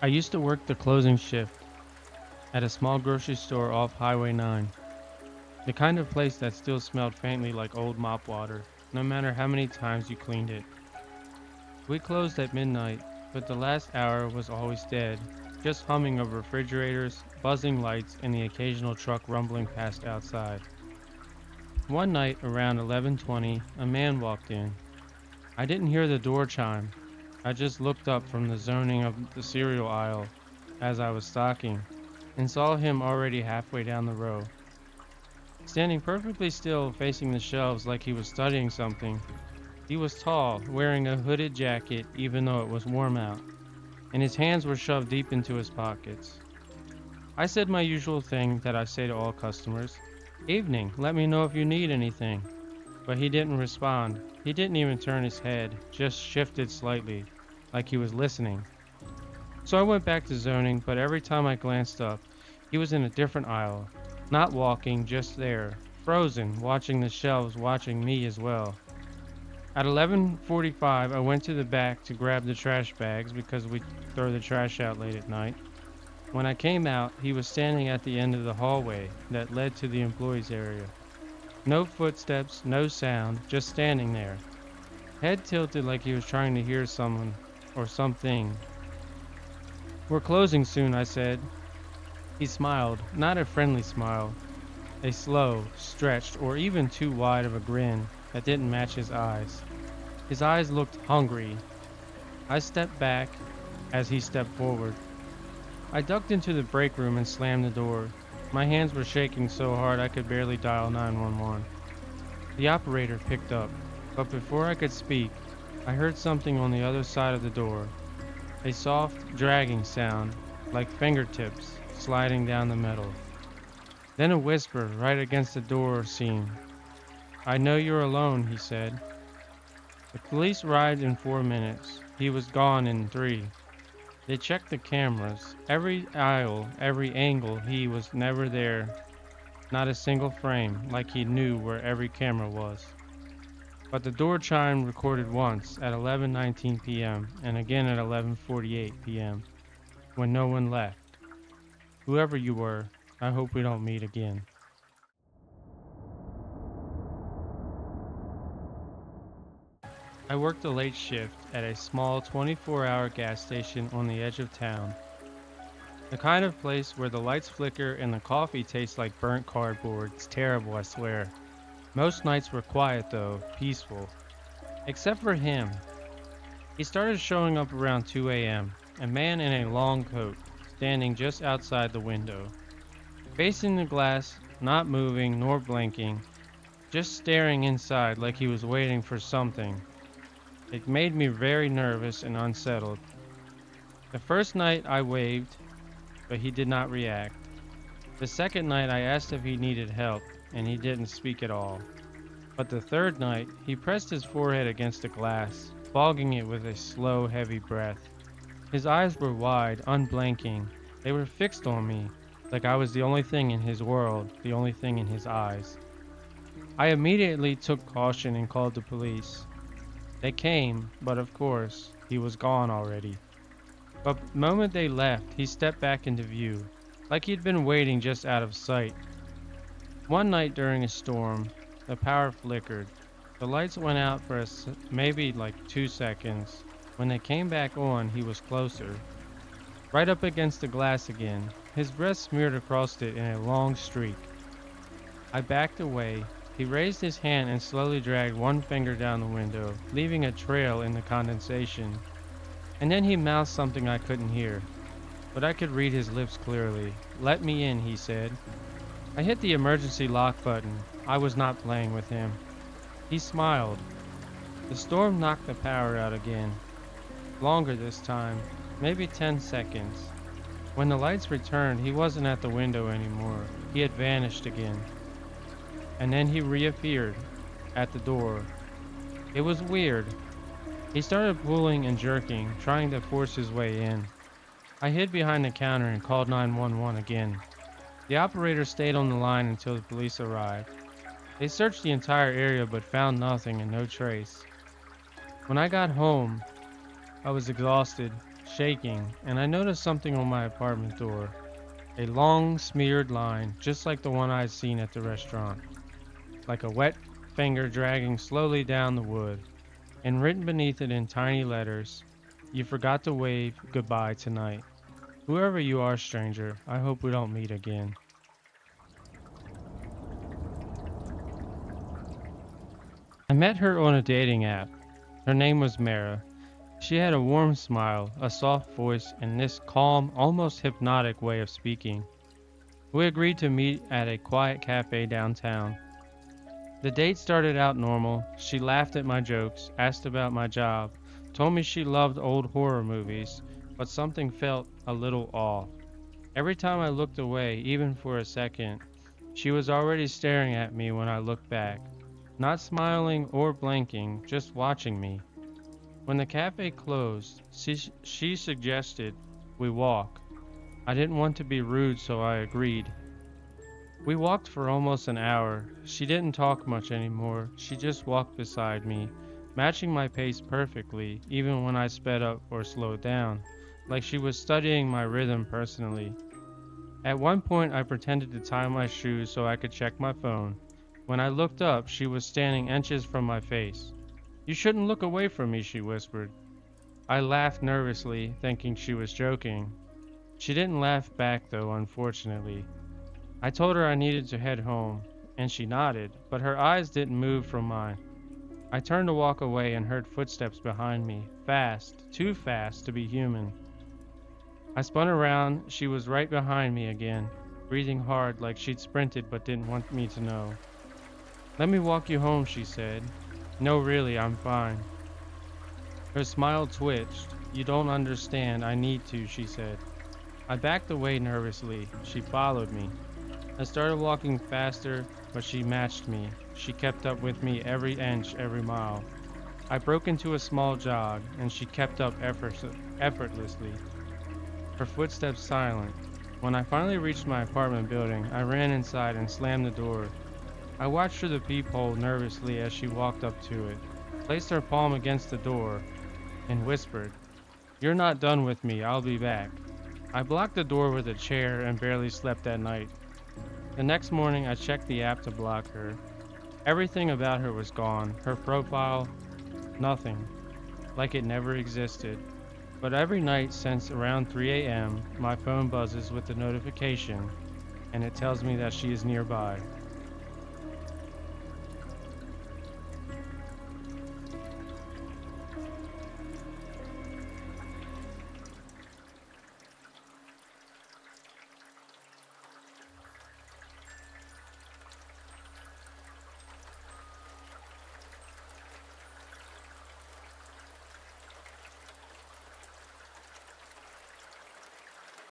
I used to work the closing shift at a small grocery store off Highway 9, the kind of place that still smelled faintly like old mop water, no matter how many times you cleaned it. We closed at midnight, but the last hour was always dead, just humming of refrigerators, buzzing lights, and the occasional truck rumbling past outside. One night around 11:20, a man walked in. I didn't hear the door chime. I just looked up from the zoning of the cereal aisle as I was stocking and saw him already halfway down the row, standing perfectly still facing the shelves like he was studying something. He was tall, wearing a hooded jacket even though it was warm out, and his hands were shoved deep into his pockets. I said my usual thing that I say to all customers: "Evening, let me know if you need anything." But he didn't respond. He didn't even turn his head, just shifted slightly, like he was listening. So I went back to zoning, but every time I glanced up, he was in a different aisle, not walking, just there, frozen, watching the shelves, watching me as well. At 11:45, I went to the back to grab the trash bags because we throw the trash out late at night. When I came out, he was standing at the end of the hallway that led to the employees area. No footsteps, no sound, just standing there, head tilted like he was trying to hear someone or something. "We're closing soon," I said. He smiled, not a friendly smile, a slow, stretched, or even too wide of a grin that didn't match his eyes. His eyes looked hungry. I stepped back as he stepped forward. I ducked into the break room and slammed the door. My hands were shaking so hard I could barely dial 911. The operator picked up, but before I could speak, I heard something on the other side of the door, a soft, dragging sound, like fingertips sliding down the metal. Then a whisper right against the door seam. "I know you're alone," he said. The police arrived in 4 minutes. He was gone in three. They checked the cameras. Every aisle, every angle, he was never there. Not a single frame, like he knew where every camera was. But the door chime recorded once at 11:19 p.m. and again at 11:48 p.m. when no one left. Whoever you were, I hope we don't meet again. I worked a late shift at a small 24-hour gas station on the edge of town. The kind of place where the lights flicker and the coffee tastes like burnt cardboard. It's terrible, I swear. Most nights were quiet though, peaceful. Except for him. He started showing up around 2 a.m., a man in a long coat, standing just outside the window, facing the glass, not moving nor blinking, just staring inside like he was waiting for something. It made me very nervous and unsettled. The first night I waved, but he did not react. The second night I asked if he needed help, and he didn't speak at all. But the third night, he pressed his forehead against the glass, fogging it with a slow, heavy breath. His eyes were wide, unblinking. They were fixed on me, like I was the only thing in his world, the only thing in his eyes. I immediately took caution and called the police. They came, but of course, he was gone already. But the moment they left, he stepped back into view, like he'd been waiting just out of sight. One night during a storm, the power flickered. The lights went out for maybe like 2 seconds. When they came back on, he was closer, right up against the glass again, his breath smeared across it in a long streak. I backed away. He raised his hand and slowly dragged one finger down the window, leaving a trail in the condensation. And then he mouthed something I couldn't hear, but I could read his lips clearly. "Let me in," he said. I hit the emergency lock button. I was not playing with him. He smiled. The storm knocked the power out again. Longer this time, maybe 10 seconds. When the lights returned, he wasn't at the window anymore. He had vanished again. And then he reappeared at the door. It was weird. He started pulling and jerking, trying to force his way in. I hid behind the counter and called 911 again. The operator stayed on the line until the police arrived. They searched the entire area but found nothing and no trace. When I got home, I was exhausted, shaking, and I noticed something on my apartment door. A long, smeared line, just like the one I had seen at the restaurant, like a wet finger dragging slowly down the wood, and written beneath it in tiny letters, "You forgot to wave goodbye tonight. Whoever you are, stranger, I hope we don't meet again." I met her on a dating app. Her name was Mara. She had a warm smile, a soft voice, and this calm, almost hypnotic way of speaking. We agreed to meet at a quiet cafe downtown. The date started out normal. She laughed at my jokes, asked about my job, told me she loved old horror movies, but something felt a little off. Every time I looked away, even for a second, she was already staring at me when I looked back, not smiling or blinking, just watching me. When the cafe closed, she suggested we walk. I didn't want to be rude, so I agreed. We walked for almost an hour. She didn't talk much anymore. She just walked beside me, matching my pace perfectly, even when I sped up or slowed down, like she was studying my rhythm personally. At one point, I pretended to tie my shoes so I could check my phone. When I looked up, she was standing inches from my face. "You shouldn't look away from me," she whispered. I laughed nervously, thinking she was joking. She didn't laugh back though, unfortunately. I told her I needed to head home, and she nodded, but her eyes didn't move from mine. I turned to walk away and heard footsteps behind me, fast, too fast to be human. I spun around. She was right behind me again, breathing hard like she'd sprinted but didn't want me to know. "Let me walk you home," she said. "No, really, I'm fine." Her smile twitched. "You don't understand. I need to," she said. I backed away nervously. She followed me. I started walking faster, but she matched me. She kept up with me every inch, every mile. I broke into a small jog, and she kept up effortlessly, her footsteps silent. When I finally reached my apartment building, I ran inside and slammed the door. I watched through the peephole nervously as she walked up to it, placed her palm against the door, and whispered, "You're not done with me. I'll be back." I blocked the door with a chair and barely slept that night. The next morning, I checked the app to block her. Everything about her was gone. Her profile, nothing, like it never existed. But every night since around 3 a.m., my phone buzzes with a notification, and it tells me that she is nearby.